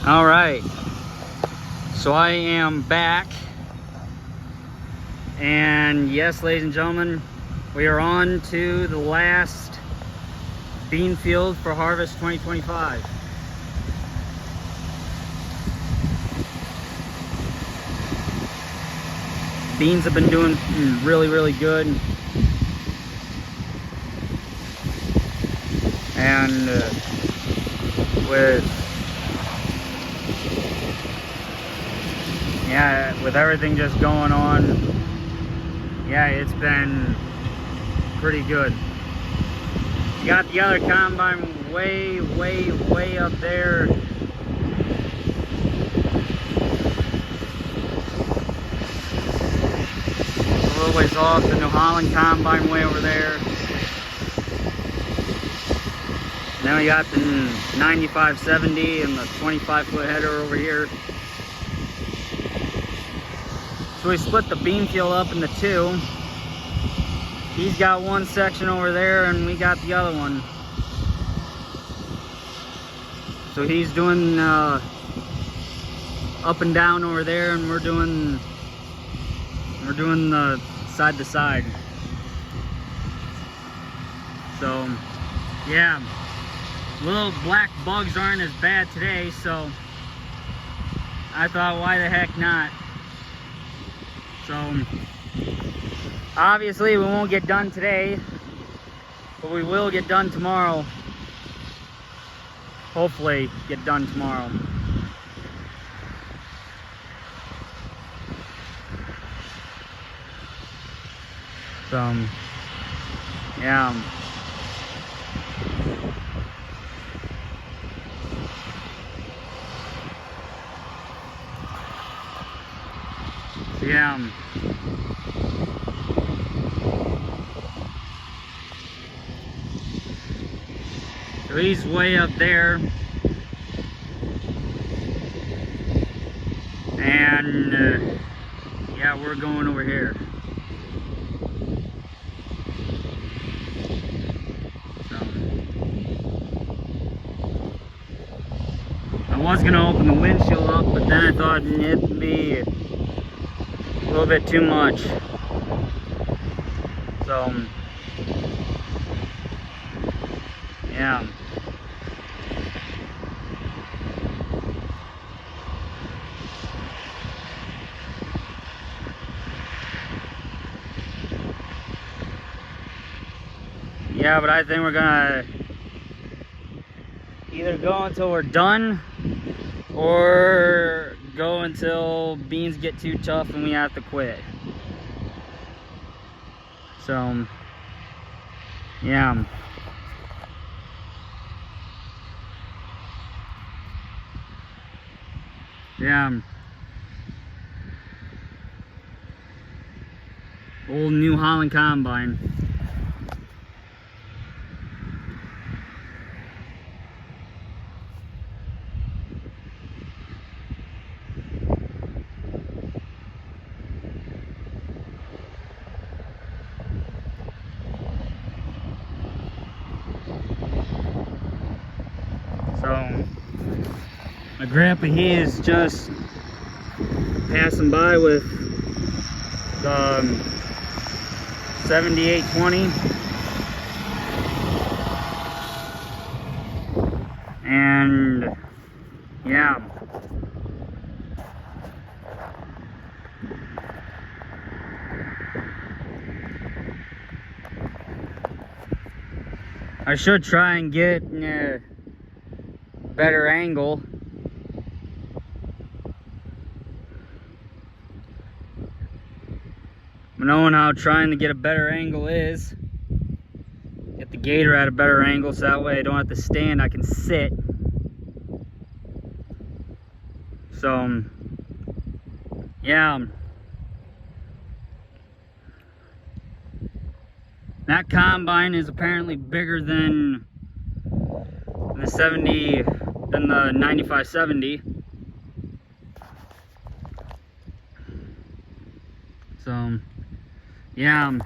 All right, so I am back, and yes, ladies and gentlemen, we are on to the last bean field for harvest 2025. Beans have been doing really good, and with everything just going on, yeah, it's been pretty good. You got the other combine way up there. A little ways off, the New Holland combine way over there. Then we got the 9570 and the 25-foot header over here. So we split the bean field up into two. He's got one section over there and we got the other one. So he's doing up and down over there, and we're doing the side to side. So yeah, little black bugs aren't as bad today, so I thought, why the heck not? So obviously we won't get done today, but we will get done tomorrow. Hopefully get done tomorrow. So yeah. Yeah. So he's way up there. And yeah, we're going over here. So I was gonna open the windshield up, but then I thought it'd be a little bit too much. So yeah. Yeah, but I think we're gonna either go until we're done or go until beans get too tough and we have to quit. So yeah. Yeah. Old New Holland combine. So my grandpa, he is just passing by with the 7820, and yeah. I should try and get a better angle. Knowing how trying to get a better angle is. Get the gator at a better angle so that way I don't have to stand, I can sit. So yeah. That combine is apparently bigger than the 9570. So yeah,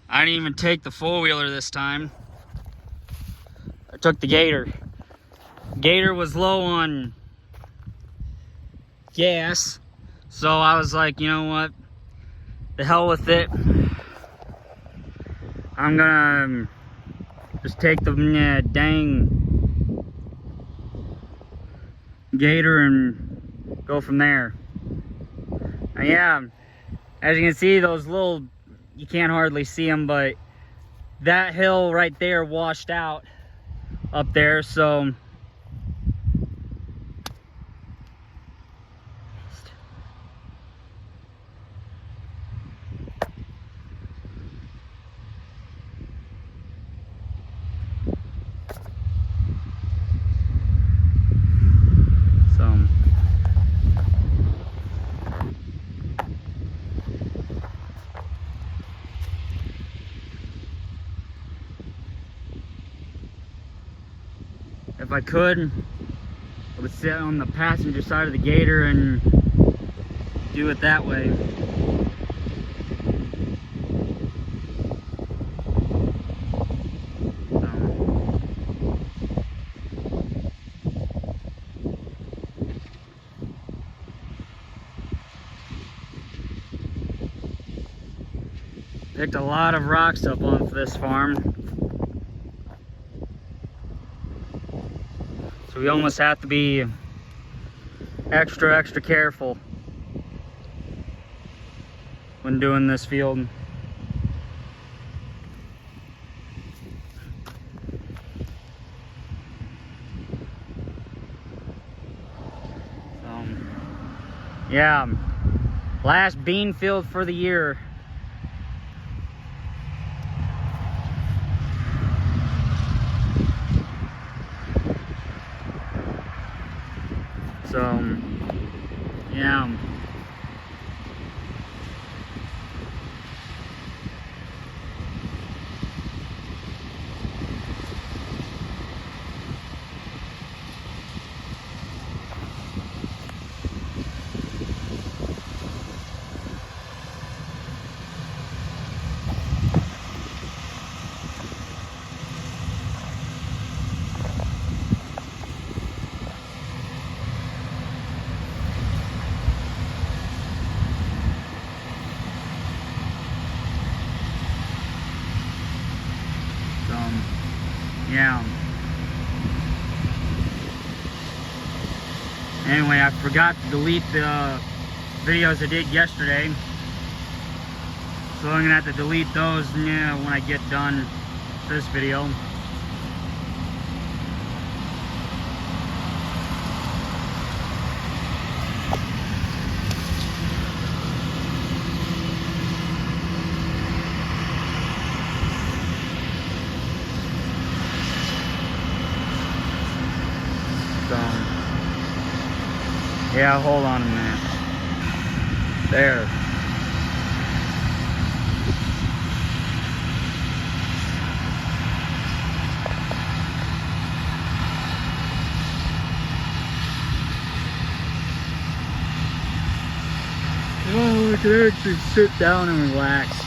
I didn't even take the four-wheeler this time. I took the gator. Gator was low on gas, so I was like, you know what, the hell with it. I'm gonna just take the dang Gator and go from there. And yeah, as you can see, those little, you can't hardly see them, but that hill right there washed out up there, so if I could, I would sit on the passenger side of the Gator and do it that way. Picked a lot of rocks up off this farm, so we almost have to be extra careful when doing this field. So, yeah, last bean field for the year. So, yeah. Yeah. Anyway, I forgot to delete the videos I did yesterday, so I'm gonna have to delete those when I get done this video. Yeah, hold on a minute. There. Oh, I can actually sit down and relax.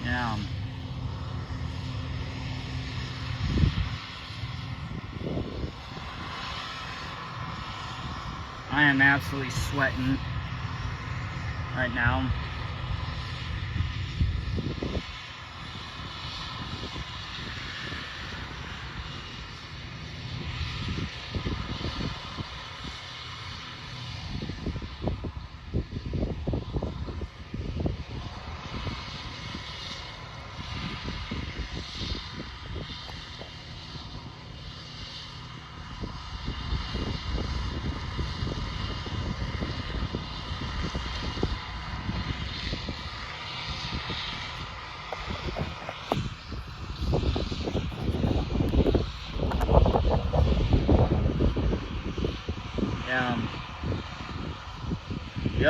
Yeah. I am absolutely sweating right now.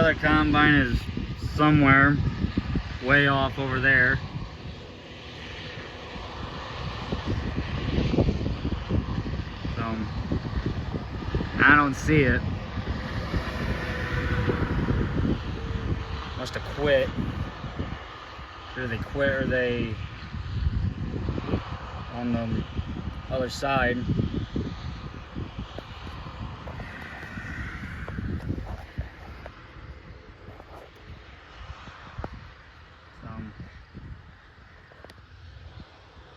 other combine is somewhere way off over there. So I don't see it. Must have quit. Either they quit or they on the other side. So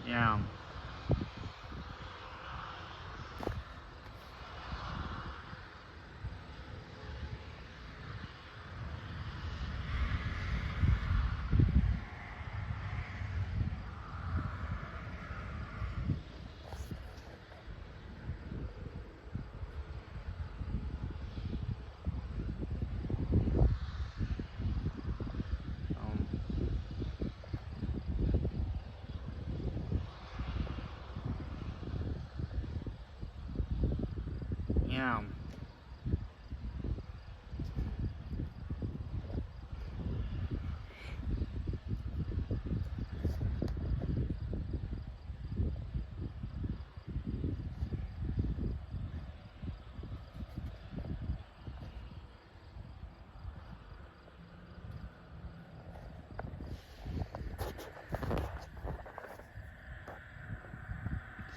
yeah. Yeah.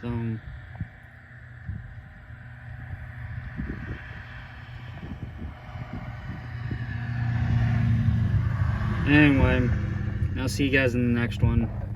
So anyway, I'll see you guys in the next one.